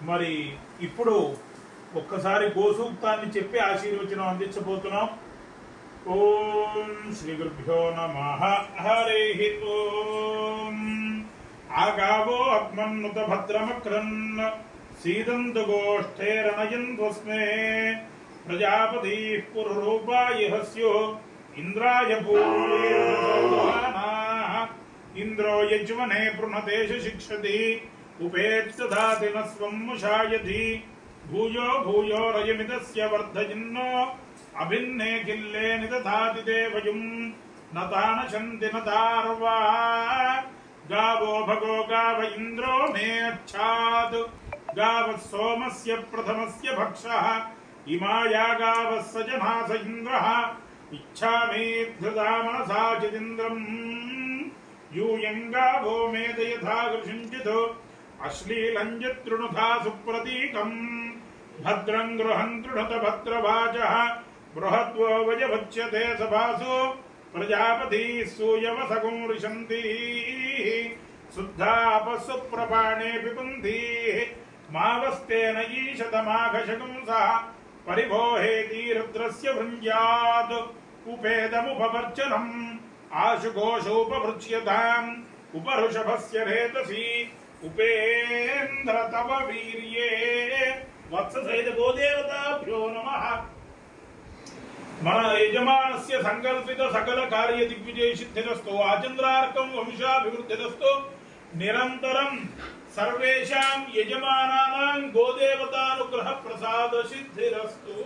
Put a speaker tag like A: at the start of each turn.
A: మరి ఇప్పుడు ఒక్కసారి గోసూక్తాన్ని చెప్పి ఆశీర్వచనం అందించబోతున్నాం. ఓం శ్రీ గురుభ్యో నమః. హరి ఓం. ఆగావో అగ్మన్నుత భద్రమక్రన్ సీదంతు గోష్ఠేరనయంధ్వస్మే ప్రజాపతి పురరూపాయ హస్యో ఇంద్రాయ పూర్వేనా ఇంద్రో యజ్వనే పృణతేష శిక్షతి ఉపేత్సదాతి న స్వం ముషాయతి భూయో భూయో రయమిదస్య వర్ధయిన్నో అభిన్నే కిల్లే నిదధాతి దేవయుం నతానశంతి నతార్వా గావో భగో గావ ఇంద్రో మే అచ్ఛాద్ గావ సోమస్య ప్రథమస్య భక్షః ఇమాయా గావ సజనాస ఇంద్రః ఇచ్ఛామి ధృతా మనసా చిదింద్రం యూయం గావో మేదయథా గృషించితో అశ్లీలం జృణుథా సుప్రతీకం భద్రం గృహం తృణత భద్రవాచః బృహద్వో వజవచ్యతే సభాసు ప్రజాపతి సూయవసగం రిషంతి శుద్ధాపస్సు ప్రపాణే పిబంతి మావస్తేన ఈశతమాఘశకంసః పరిభోహేతి రుద్రస్య భృంజాత్ ఉపేదముపవర్చనం ఆశుఘోషోపభృచ్యతాం ఉపరుషభస్య రేతసి ఉపేంద్ర తవ వీర్యే వత్ససైత గోదేవతాభ్యో నమః. మన యజమానస్య సంకల్పిత సకల కార్య దిగ్విజయ సిద్ధిరస్తు ఆచంద్రార్కం వంశాభివృద్ధిరస్తు నిరంతరం సర్వేషాం యజమానానాం గోదేవతానుగ్రహ ప్రసాద సిద్ధిరస్తు.